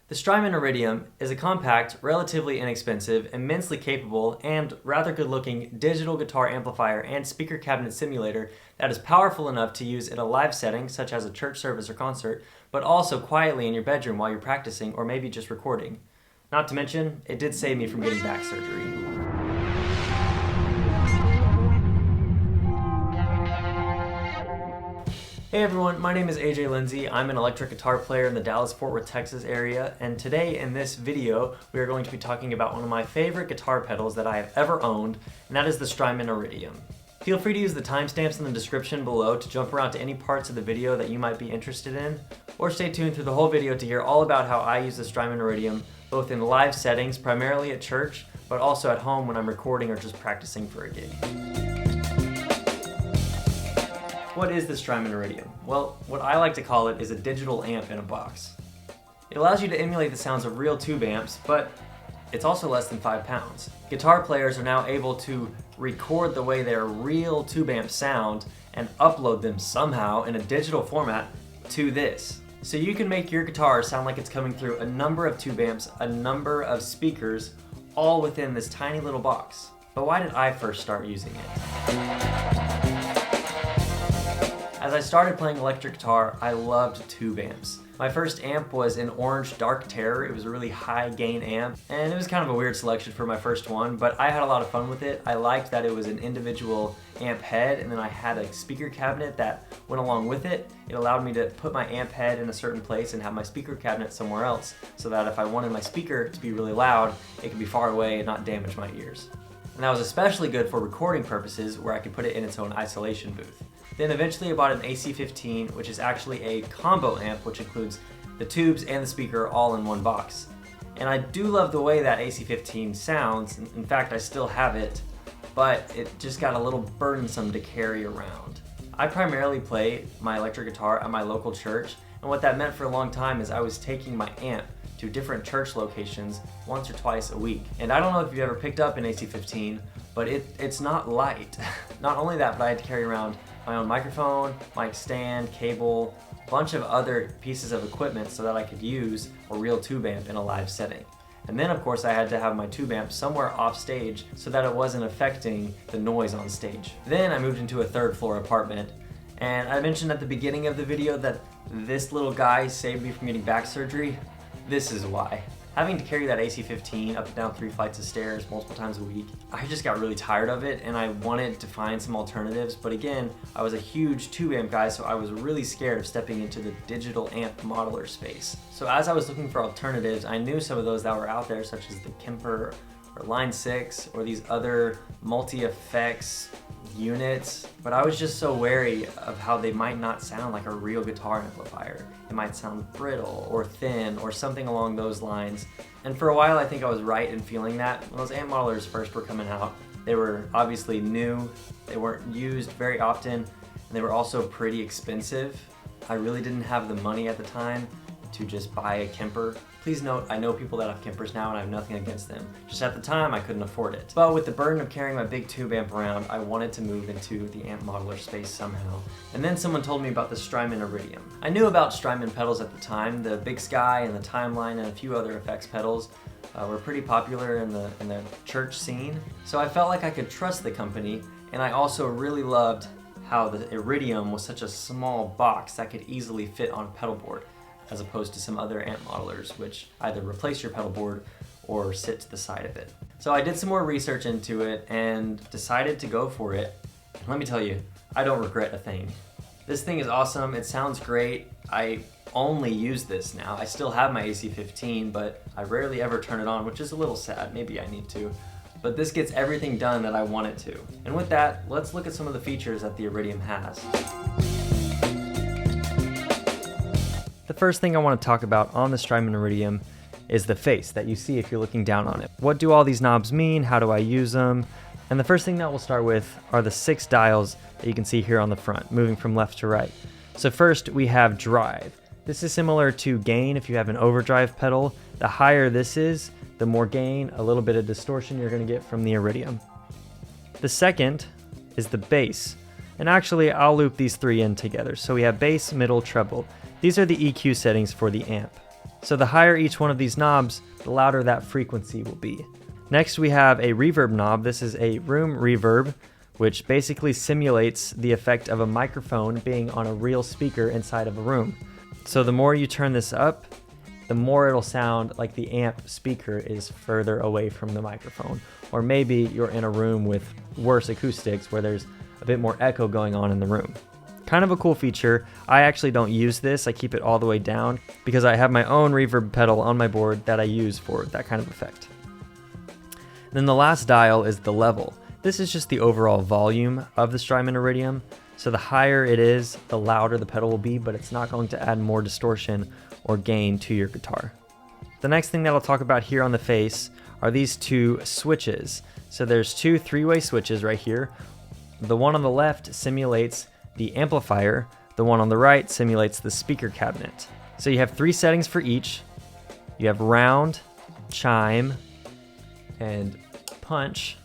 The Strymon Iridium is a compact, relatively inexpensive, immensely capable, and rather good-looking digital guitar amplifier and speaker cabinet simulator that is powerful enough to use in a live setting, such as a church service or concert, but also quietly in your bedroom while you're practicing or maybe just recording. Not to mention, it did save me from getting back surgery. Hey everyone, my name is AJ Lindsay. I'm an electric guitar player in the Dallas-Fort Worth, Texas area, and today in this video we are going to be talking about one of my favorite guitar pedals that I have ever owned, and that is the Strymon Iridium. Feel free to use the timestamps in the description below to jump around to any parts of the video that you might be interested in, or stay tuned through the whole video to hear all about how I use the Strymon Iridium, both in live settings, primarily at church, but also at home when I'm recording or just practicing for a gig. What is the Strymon Iridium? Well, what I like to call it is a digital amp in a box. It allows you to emulate the sounds of real tube amps, but it's also less than 5 pounds. Guitar players are now able to record the way their real tube amps sound and upload them somehow in a digital format to this. So you can make your guitar sound like it's coming through a number of tube amps, a number of speakers, all within this tiny little box. But why did I first start using it? As I started playing electric guitar, I loved tube amps. My first amp was an orange Dark Terror. It was a really high gain amp, and it was kind of a weird selection for my first one, but I had a lot of fun with it. I liked that it was an individual amp head, and then I had a speaker cabinet that went along with it. It allowed me to put my amp head in a certain place and have my speaker cabinet somewhere else, so that if I wanted my speaker to be really loud, it could be far away and not damage my ears. And that was especially good for recording purposes, where I could put it in its own isolation booth. Then eventually I bought an AC15, which is actually a combo amp, which includes the tubes and the speaker all in one box. And I do love the way that AC15 sounds. In fact, I still have it, but it just got a little burdensome to carry around. I primarily play my electric guitar at my local church, and what that meant for a long time is I was taking my amp to different church locations once or twice a week. And I don't know if you've ever picked up an AC15, but it's not light. Not only that, but I had to carry around my own microphone, mic stand, cable, a bunch of other pieces of equipment so that I could use a real tube amp in a live setting. And then of course I had to have my tube amp somewhere off stage so that it wasn't affecting the noise on stage. Then I moved into a 3rd floor apartment, and I mentioned at the beginning of the video that this little guy saved me from getting back surgery. This is why. Having to carry that AC15 up and down 3 flights of stairs multiple times a week, I just got really tired of it, and I wanted to find some alternatives. But again, I was a huge tube amp guy, so I was really scared of stepping into the digital amp modeler space. So as I was looking for alternatives, I knew some of those that were out there, such as the Kemper or Line 6 or these other multi-effects units, but I was just so wary of how they might not sound like a real guitar amplifier. It might sound brittle or thin or something along those lines. And for a while I think I was right in feeling that. When those amp modelers first were coming out, they were obviously new, they weren't used very often, and they were also pretty expensive. I really didn't have the money at the time to just buy a Kemper. Please note, I know people that have Kempers now and I have nothing against them. Just at the time, I couldn't afford it. But with the burden of carrying my big tube amp around, I wanted to move into the amp modeler space somehow. And then someone told me about the Strymon Iridium. I knew about Strymon pedals at the time. The Big Sky and the Timeline and a few other effects pedals were pretty popular in the church scene. So I felt like I could trust the company, and I also really loved how the Iridium was such a small box that could easily fit on a pedal board, as opposed to some other amp modelers which either replace your pedal board or sit to the side of it. So I did some more research into it and decided to go for it. And let me tell you, I don't regret a thing. This thing is awesome, it sounds great. I only use this now. I still have my AC15, but I rarely ever turn it on, which is a little sad. Maybe I need to. But this gets everything done that I want it to. And with that, let's look at some of the features that the Iridium has. The first thing I want to talk about on the Strymon Iridium is the face that you see if you're looking down on it. What do all these knobs mean? How do I use them? And the first thing that we'll start with are the 6 dials that you can see here on the front, moving from left to right. So first we have drive. This is similar to gain if you have an overdrive pedal. The higher this is, the more gain, a little bit of distortion you're going to get from the Iridium. The second is the bass. And actually I'll loop these 3 in together. So we have bass, middle, treble. These are the EQ settings for the amp. So the higher each one of these knobs, the louder that frequency will be. Next we have a reverb knob. This is a room reverb, which basically simulates the effect of a microphone being on a real speaker inside of a room. So the more you turn this up, the more it'll sound like the amp speaker is further away from the microphone. Or maybe you're in a room with worse acoustics where there's a bit more echo going on in the room. Kind of a cool feature. I actually don't use this. I keep it all the way down because I have my own reverb pedal on my board that I use for that kind of effect. Then the last dial is the level. This is just the overall volume of the Strymon Iridium. So the higher it is, the louder the pedal will be, but it's not going to add more distortion or gain to your guitar. The next thing that I'll talk about here on the face are these two switches. So there's two three-way switches right here. The one on the left simulates the amplifier. The one on the right simulates the speaker cabinet. So you have 3 settings for each. You have round, chime, and punch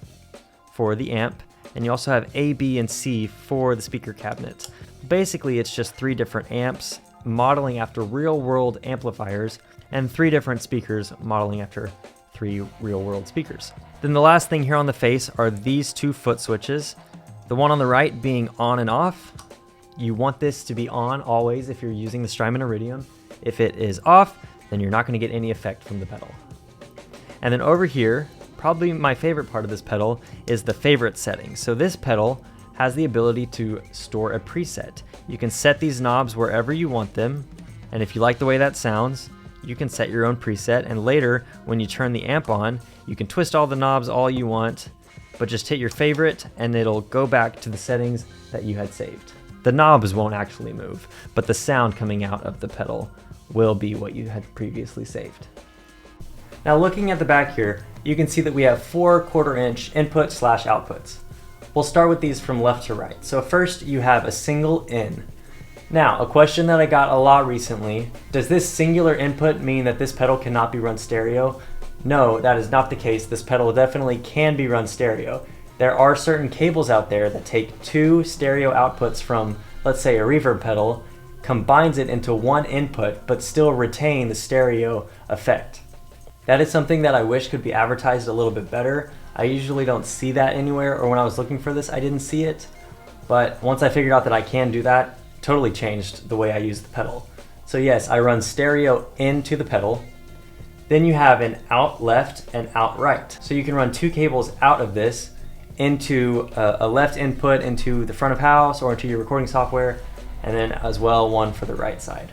for the amp. And you also have A, B, and C for the speaker cabinet. Basically, it's just 3 different amps modeling after real-world amplifiers and 3 different speakers modeling after 3 real-world speakers. Then the last thing here on the face are these 2 foot switches. The one on the right being on and off. You want this to be on always if you're using the Strymon Iridium. If it is off, then you're not going to get any effect from the pedal. And then over here, probably my favorite part of this pedal is the favorite setting. So this pedal has the ability to store a preset. You can set these knobs wherever you want them, and if you like the way that sounds, you can set your own preset, and later when you turn the amp on, you can twist all the knobs all you want, but just hit your favorite and it'll go back to the settings that you had saved. The knobs won't actually move, but the sound coming out of the pedal will be what you had previously saved. Now looking at the back here, you can see that we have 4 1/4-inch input/outputs. We'll start with these from left to right. So first you have a single in. Now, a question that I got a lot recently, does this singular input mean that this pedal cannot be run stereo? No, that is not the case. This pedal definitely can be run stereo. There are certain cables out there that take 2 stereo outputs from, let's say, a reverb pedal, combines it into 1 input, but still retain the stereo effect. That is something that I wish could be advertised a little bit better. I usually don't see that anywhere, or when I was looking for this, I didn't see it. But once I figured out that I can do that, totally changed the way I use the pedal. So yes, I run stereo into the pedal. Then you have an out left and out right. So you can run 2 cables out of this into a left input into the front of house or into your recording software, and then as well 1 for the right side.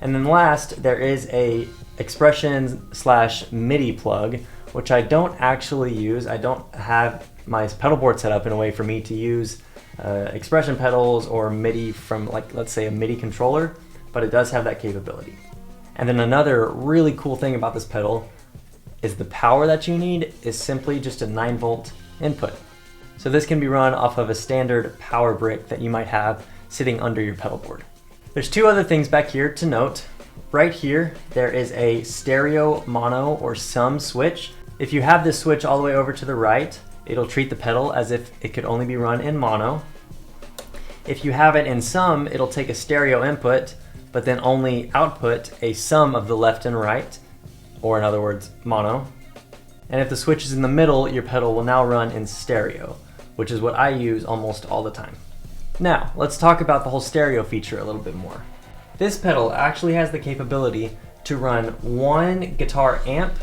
And then last, there is a expression/MIDI plug, which I don't actually use. I don't have my pedal board set up in a way for me to use expression pedals or MIDI from, like, let's say a MIDI controller, but it does have that capability. And then another really cool thing about this pedal is the power that you need is simply just a 9-volt input. So this can be run off of a standard power brick that you might have sitting under your pedal board. There's 2 other things back here to note. Right here, there is a stereo mono or sum switch. If you have this switch all the way over to the right, it'll treat the pedal as if it could only be run in mono. If you have it in sum, it'll take a stereo input, but then only output a sum of the left and right, or in other words, mono. And if the switch is in the middle, your pedal will now run in stereo, which is what I use almost all the time. Now, let's talk about the whole stereo feature a little bit more. This pedal actually has the capability to run 1 guitar amp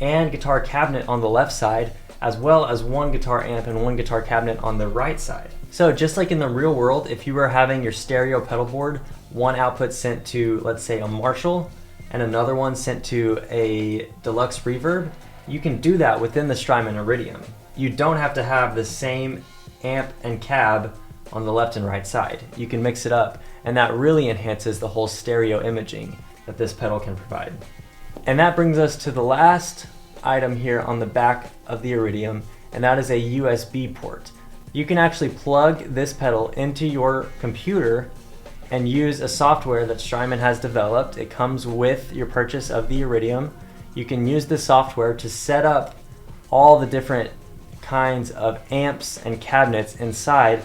and guitar cabinet on the left side, as well as 1 guitar amp and 1 guitar cabinet on the right side. So just like in the real world, if you were having your stereo pedal board, 1 output sent to, let's say, a Marshall, and another one sent to a deluxe reverb, you can do that within the Strymon Iridium. You don't have to have the same amp and cab on the left and right side. You can mix it up, and that really enhances the whole stereo imaging that this pedal can provide. And that brings us to the last item here on the back of the Iridium, and that is a USB port. You can actually plug this pedal into your computer and use a software that Strymon has developed. It comes with your purchase of the Iridium. You can use this software to set up all the different kinds of amps and cabinets inside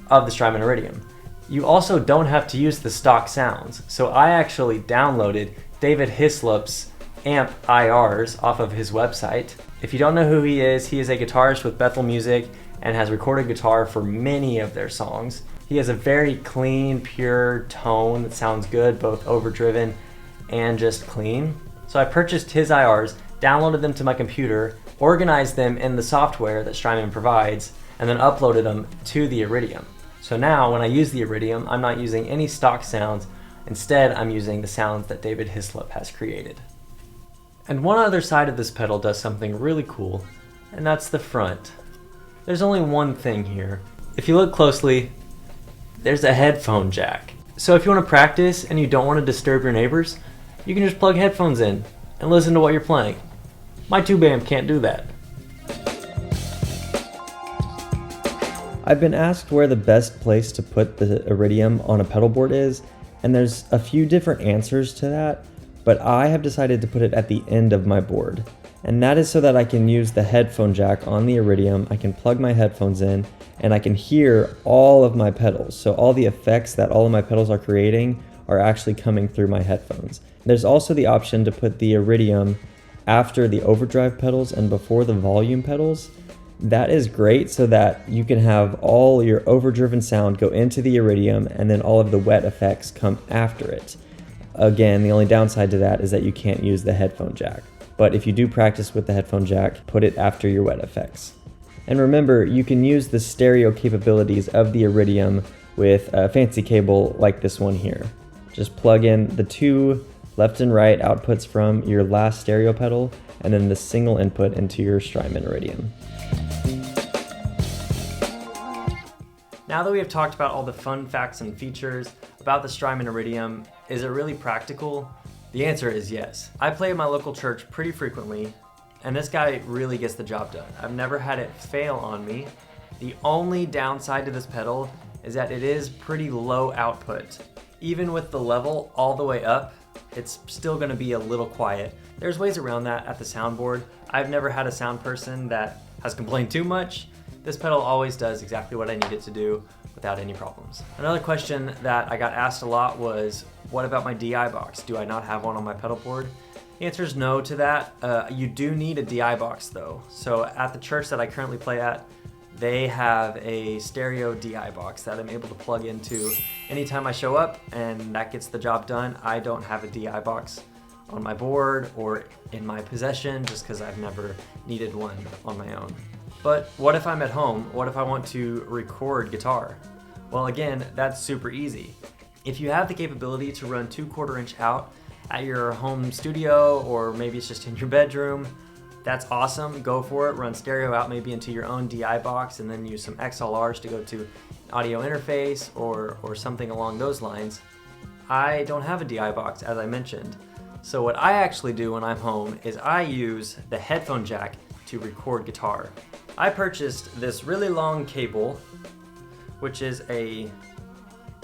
of the Strymon Iridium. You also don't have to use the stock sounds. So I actually downloaded David Hislop's amp IRs off of his website. If you don't know who he is a guitarist with Bethel Music and has recorded guitar for many of their songs. He has a very clean, pure tone that sounds good, both overdriven and just clean. So I purchased his IRs, downloaded them to my computer, organized them in the software that Strymon provides, and then uploaded them to the Iridium. So now when I use the Iridium, I'm not using any stock sounds. Instead, I'm using the sounds that David Hislop has created. And one other side of this pedal does something really cool, and that's the front. There's only one thing here. If you look closely, there's a headphone jack. So if you want to practice and you don't want to disturb your neighbors, you can just plug headphones in and listen to what you're playing. My tube amp can't do that. I've been asked where the best place to put the Iridium on a pedal board is, and there's a few different answers to that, but I have decided to put it at the end of my board. And that is so that I can use the headphone jack on the Iridium, I can plug my headphones in, and I can hear all of my pedals. So all the effects that all of my pedals are creating are actually coming through my headphones. There's also the option to put the Iridium after the overdrive pedals and before the volume pedals. That is great so that you can have all your overdriven sound go into the Iridium and then all of the wet effects come after it. Again, the only downside to that is that you can't use the headphone jack. But if you do practice with the headphone jack, put it after your wet effects. And remember, you can use the stereo capabilities of the Iridium with a fancy cable like this one here. Just plug in the two left and right outputs from your last stereo pedal and then the single input into your Strymon Iridium. Now that we have talked about all the fun facts and features about the Strymon Iridium, is it really practical? The answer is yes. I play at my local church pretty frequently, and this guy really gets the job done. I've never had it fail on me. The only downside to this pedal is that it is pretty low output. Even with the level all the way up, it's still gonna be a little quiet. There's ways around that at the soundboard. I've never had a sound person that has complained too much. This pedal always does exactly what I need it to do without any problems. Another question that I got asked a lot was, what about my DI box? Do I not have one on my pedal board? The answer is no to that. You do need a DI box though. So at the church that I currently play at, they have a stereo DI box that I'm able to plug into anytime I show up, and that gets the job done. I don't have a DI box on my board or in my possession just because I've never needed one on my own. But what if I'm at home? What if I want to record guitar? Well, again, that's super easy. If you have the capability to run 2/4 inch out at your home studio, or maybe it's just in your bedroom, that's awesome. Go for it. Run stereo out maybe into your own DI box and then use some XLRs to go to an audio interface or something along those lines. I don't have a DI box, as I mentioned. So what I actually do when I'm home is I use the headphone jack to record guitar. I purchased this really long cable, which is a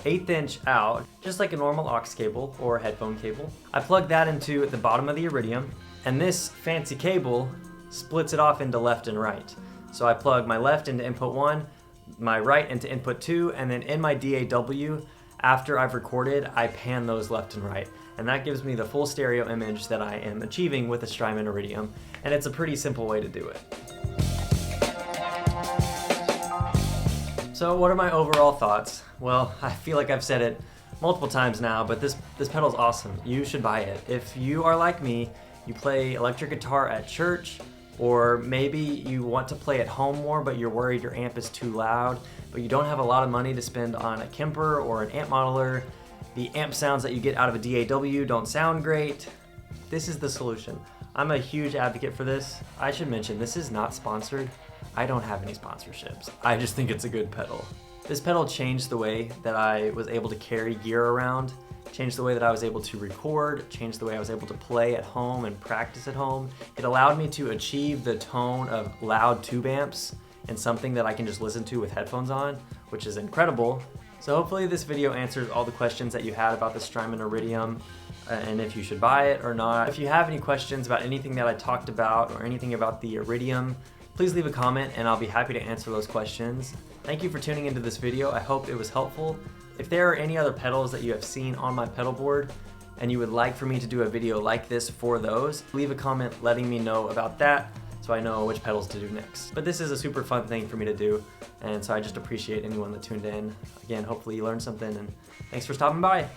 1/8 inch out, just like a normal aux cable or headphone cable. I plug that into the bottom of the Iridium, and this fancy cable splits it off into left and right. So I plug my left into input 1, my right into input 2, and then in my DAW, after I've recorded, I pan those left and right. And that gives me the full stereo image that I am achieving with the Strymon Iridium, and it's a pretty simple way to do it. So what are my overall thoughts? Well, I feel like I've said it multiple times now, but this pedal's awesome. You should buy it. If you are like me, you play electric guitar at church, or maybe you want to play at home more, but you're worried your amp is too loud, but you don't have a lot of money to spend on a Kemper or an amp modeler. The amp sounds that you get out of a DAW don't sound great. This is the solution. I'm a huge advocate for this. I should mention, this is not sponsored. I don't have any sponsorships. I just think it's a good pedal. This pedal changed the way that I was able to carry gear around, changed the way that I was able to record, changed the way I was able to play at home and practice at home. It allowed me to achieve the tone of loud tube amps and something that I can just listen to with headphones on, which is incredible. So hopefully this video answers all the questions that you had about the Strymon Iridium and if you should buy it or not. If you have any questions about anything that I talked about or anything about the Iridium, please leave a comment and I'll be happy to answer those questions. Thank you for tuning into this video. I hope it was helpful. If there are any other pedals that you have seen on my pedal board, and you would like for me to do a video like this for those, leave a comment letting me know about that so I know which pedals to do next. But this is a super fun thing for me to do, and so I just appreciate anyone that tuned in. Again, hopefully you learned something, and thanks for stopping by.